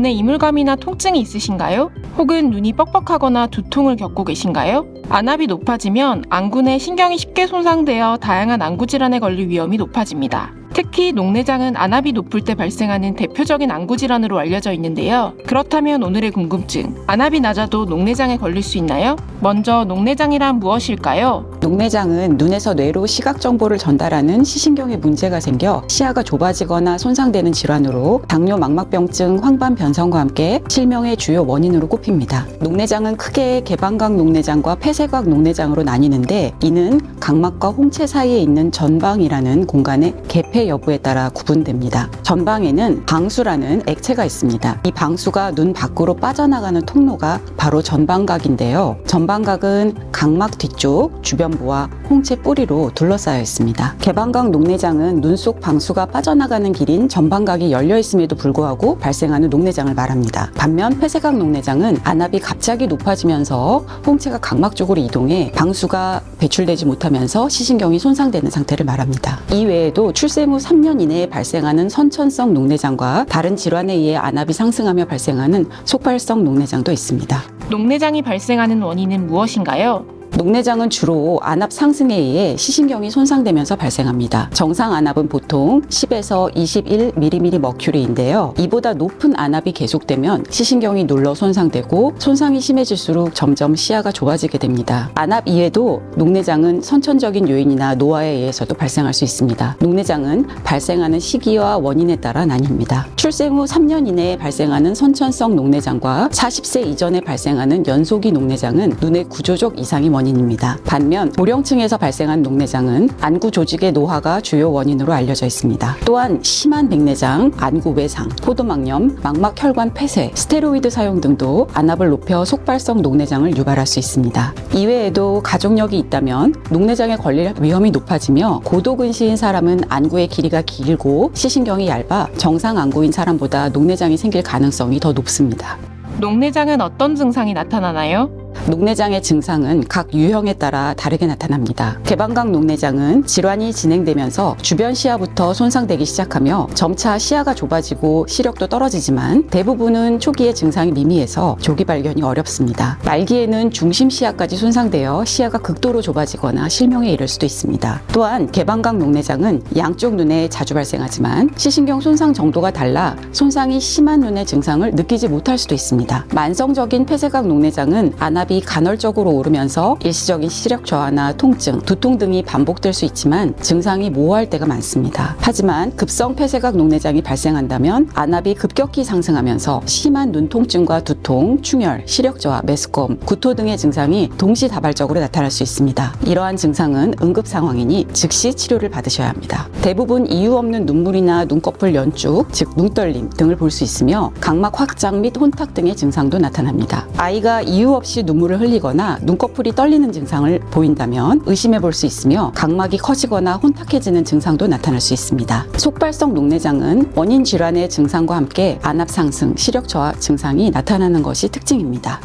눈에 이물감이나 통증이 있으신가요? 혹은 눈이 뻑뻑하거나 두통을 겪고 계신가요? 안압이 높아지면 안구내 신경이 쉽게 손상되어 다양한 안구 질환에 걸릴 위험이 높아집니다. 특히 녹내장은 안압이 높을 때 발생하는 대표적인 안구 질환으로 알려져 있는데요. 그렇다면 오늘의 궁금증, 안압이 낮아도 녹내장에 걸릴 수 있나요? 먼저 녹내장이란 무엇일까요? 녹내장은 눈에서 뇌로 시각 정보를 전달하는 시신경에 문제가 생겨 시야가 좁아지거나 손상되는 질환으로 당뇨, 망막병증, 황반 변성과 함께 실명의 주요 원인으로 꼽힙니다. 녹내장은 크게 개방각 녹내장과 폐쇄각 녹내장으로 나뉘는데, 이는 각막과 홍채 사이에 있는 전방이라는 공간의 개폐 여부에 따라 구분됩니다. 전방에는 방수라는 액체가 있습니다. 이 방수가 눈 밖으로 빠져나가는 통로가 바로 전방각인데요. 전방각은 각막 뒤쪽 주변부와 홍채 뿌리로 둘러싸여 있습니다. 개방각 녹내장은 눈 속 방수가 빠져나가는 길인 전방각이 열려 있음에도 불구하고 발생하는 녹내장을 말합니다. 반면 폐쇄각 녹내장은 안압이 갑자기 높아지면서 홍채가 각막 쪽으로 이동해 방수가 배출되지 못하면서 시신경이 손상되는 상태를 말합니다. 이 외에도 출생 후 3년 이내에 발생하는 선천성 녹내장과 다른 질환에 의해 안압이 상승하며 발생하는 속발성 녹내장도 있습니다. 녹내장이 발생하는 원인은 무엇인가요? 녹내장은 주로 안압 상승에 의해 시신경이 손상되면서 발생합니다. 정상 안압은 보통 10에서 21mmM인데요. 이보다 높은 안압이 계속되면 시신경이 눌러 손상되고, 손상이 심해질수록 점점 시야가 좁아지게 됩니다. 안압 이외에도 녹내장은 선천적인 요인이나 노화에 의해서도 발생할 수 있습니다. 녹내장은 발생하는 시기와 원인에 따라 나뉩니다. 출생 후 3년 이내에 발생하는 선천성 녹내장과 40세 이전에 발생하는 연소기 녹내장은 눈의 구조적 이상이 원인입니다. 반면 고령층에서 발생한 녹내장은 안구 조직의 노화가 주요 원인으로 알려져 있습니다. 또한 심한 백내장, 안구 외상, 포도막염, 망막혈관 폐쇄, 스테로이드 사용 등도 안압을 높여 속발성 녹내장을 유발할 수 있습니다. 이외에도 가족력이 있다면 녹내장에 걸릴 위험이 높아지며, 고도근시인 사람은 안구의 길이가 길고 시신경이 얇아 정상 안구인 사람보다 녹내장이 생길 가능성이 더 높습니다. 녹내장은 어떤 증상이 나타나나요? 녹내장의 증상은 각 유형에 따라 다르게 나타납니다. 개방각 녹내장은 질환이 진행되면서 주변 시야부터 손상되기 시작하며 점차 시야가 좁아지고 시력도 떨어지지만, 대부분은 초기에 증상이 미미해서 조기 발견이 어렵습니다. 말기에는 중심 시야까지 손상되어 시야가 극도로 좁아지거나 실명에 이를 수도 있습니다. 또한 개방각 녹내장은 양쪽 눈에 자주 발생하지만 시신경 손상 정도가 달라 손상이 심한 눈의 증상을 느끼지 못할 수도 있습니다. 만성적인 폐쇄각 녹내장은 안압이 간헐적으로 오르면서 일시적인 시력 저하나 통증, 두통 등이 반복될 수 있지만 증상이 모호할 때가 많습니다. 하지만 급성 폐쇄각 녹내장이 발생한다면 안압이 급격히 상승하면서 심한 눈 통증과 두통, 충혈, 시력 저하, 메스꺼움, 구토 등의 증상이 동시다발적으로 나타날 수 있습니다. 이러한 증상은 응급 상황이니 즉시 치료를 받으셔야 합니다. 대부분 이유 없는 눈물이나 눈꺼풀 연쭉, 즉 눈떨림 등을 볼 수 있으며, 각막 확장 및 혼탁 등의 증상도 나타납니다. 아이가 이유 없이 눈물을 흘리거나 눈꺼풀이 떨리는 증상을 보인다면 의심해 볼 수 있으며, 각막이 커지거나 혼탁해지는 증상도 나타날 수 있습니다. 속발성 녹내장은 원인 질환의 증상과 함께 안압 상승, 시력 저하 증상이 나타나는 것이 특징입니다.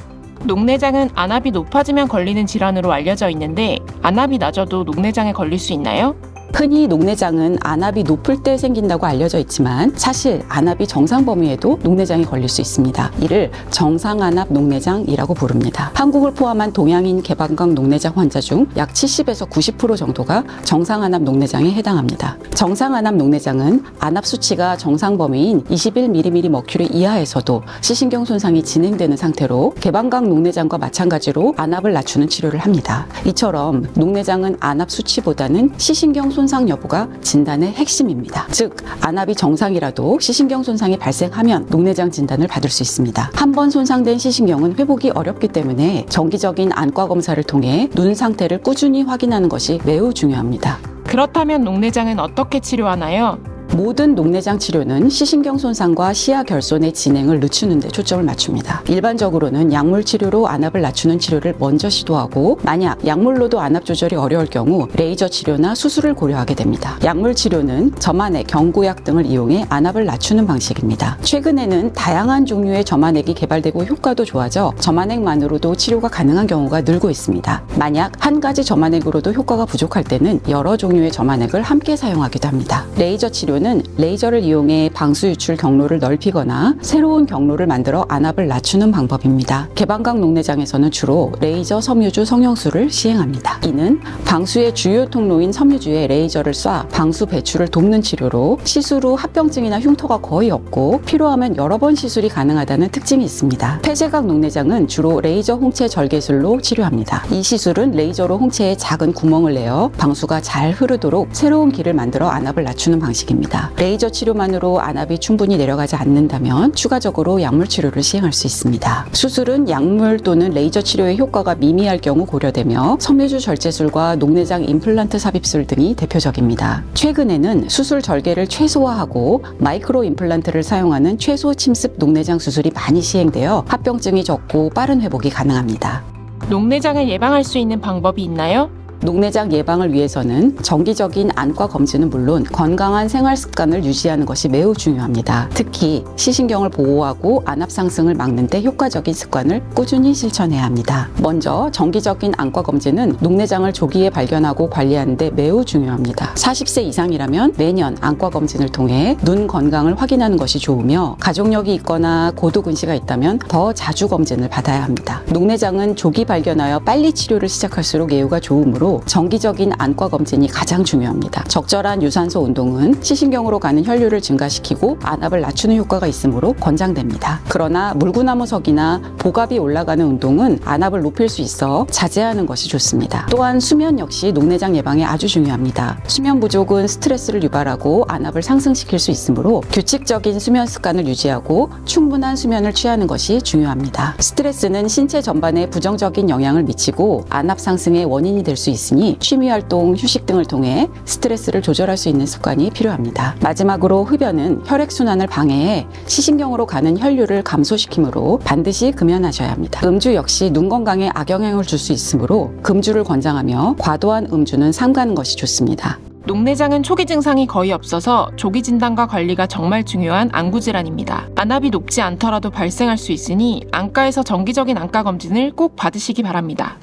녹내장은 안압이 높아지면 걸리는 질환으로 알려져 있는데, 안압이 낮아도 녹내장에 걸릴 수 있나요? 흔히 녹내장은 안압이 높을 때 생긴다고 알려져 있지만, 사실 안압이 정상 범위에도 녹내장이 걸릴 수 있습니다. 이를 정상안압 녹내장이라고 부릅니다. 한국을 포함한 동양인 개방각 녹내장 환자 중 약 70에서 90% 정도가 정상안압 녹내장에 해당합니다. 정상안압 녹내장은 안압 수치가 정상 범위인 21mmM 이하에서도 시신경 손상이 진행되는 상태로, 개방각 녹내장과 마찬가지로 안압을 낮추는 치료를 합니다. 이처럼 녹내장은 안압 수치보다는 시신경 손상 여부가 진단의 핵심입니다. 즉, 안압이 정상이라도 시신경 손상이 발생하면 녹내장 진단을 받을 수 있습니다. 한 번 손상된 시신경은 회복이 어렵기 때문에 정기적인 안과 검사를 통해 눈 상태를 꾸준히 확인하는 것이 매우 중요합니다. 그렇다면 녹내장은 어떻게 치료하나요? 모든 녹내장 치료는 시신경 손상과 시야 결손의 진행을 늦추는 데 초점을 맞춥니다. 일반적으로는 약물 치료로 안압을 낮추는 치료를 먼저 시도하고, 만약 약물로도 안압 조절이 어려울 경우 레이저 치료나 수술을 고려하게 됩니다. 약물 치료는 점안액, 경구약 등을 이용해 안압을 낮추는 방식입니다. 최근에는 다양한 종류의 점안액이 개발되고 효과도 좋아져 점안액만으로도 치료가 가능한 경우가 늘고 있습니다. 만약 한 가지 점안액으로도 효과가 부족할 때는 여러 종류의 점안액을 함께 사용하기도 합니다. 레이저 치료 치료는 레이저를 이용해 방수 유출 경로를 넓히거나 새로운 경로를 만들어 안압을 낮추는 방법입니다. 개방각 녹내장에서는 주로 레이저 섬유주 성형술을 시행합니다. 이는 방수의 주요 통로인 섬유주에 레이저를 쏴 방수 배출을 돕는 치료로 시술 후 합병증이나 흉터가 거의 없고 필요하면 여러 번 시술이 가능하다는 특징이 있습니다. 폐쇄각 녹내장은 주로 레이저 홍채 절개술로 치료합니다. 이 시술은 레이저로 홍채에 작은 구멍을 내어 방수가 잘 흐르도록 새로운 길을 만들어 안압을 낮추는 방식입니다. 레이저 치료만으로 안압이 충분히 내려가지 않는다면 추가적으로 약물 치료를 시행할 수 있습니다. 수술은 약물 또는 레이저 치료의 효과가 미미할 경우 고려되며 섬유주 절제술과 녹내장 임플란트 삽입술 등이 대표적입니다. 최근에는 수술 절개를 최소화하고 마이크로 임플란트를 사용하는 최소 침습 녹내장 수술이 많이 시행되어 합병증이 적고 빠른 회복이 가능합니다. 녹내장을 예방할 수 있는 방법이 있나요? 녹내장 예방을 위해서는 정기적인 안과 검진은 물론 건강한 생활 습관을 유지하는 것이 매우 중요합니다. 특히 시신경을 보호하고 안압 상승을 막는 데 효과적인 습관을 꾸준히 실천해야 합니다. 먼저 정기적인 안과 검진은 녹내장을 조기에 발견하고 관리하는 데 매우 중요합니다. 40세 이상이라면 매년 안과 검진을 통해 눈 건강을 확인하는 것이 좋으며 가족력이 있거나 고도근시가 있다면 더 자주 검진을 받아야 합니다. 녹내장은 조기 발견하여 빨리 치료를 시작할수록 예후가 좋으므로 정기적인 안과 검진이 가장 중요합니다. 적절한 유산소 운동은 시신경으로 가는 혈류를 증가시키고 안압을 낮추는 효과가 있으므로 권장됩니다. 그러나 물구나무석이나 복압이 올라가는 운동은 안압을 높일 수 있어 자제하는 것이 좋습니다. 또한 수면 역시 녹내장 예방에 아주 중요합니다. 수면 부족은 스트레스를 유발하고 안압을 상승시킬 수 있으므로 규칙적인 수면 습관을 유지하고 충분한 수면을 취하는 것이 중요합니다. 스트레스는 신체 전반에 부정적인 영향을 미치고 안압 상승의 원인이 될 수 있으니 취미활동, 휴식 등을 통해 스트레스를 조절할 수 있는 습관이 필요합니다. 마지막으로 흡연은 혈액순환을 방해해 시신경으로 가는 혈류를 감소시키므로 반드시 금연하셔야 합니다. 음주 역시 눈 건강에 악영향을 줄 수 있으므로 금주를 권장하며 과도한 음주는 삼가는 것이 좋습니다. 녹내장은 초기 증상이 거의 없어서 조기 진단과 관리가 정말 중요한 안구 질환입니다. 안압이 높지 않더라도 발생할 수 있으니 안과에서 정기적인 안과 검진을 꼭 받으시기 바랍니다.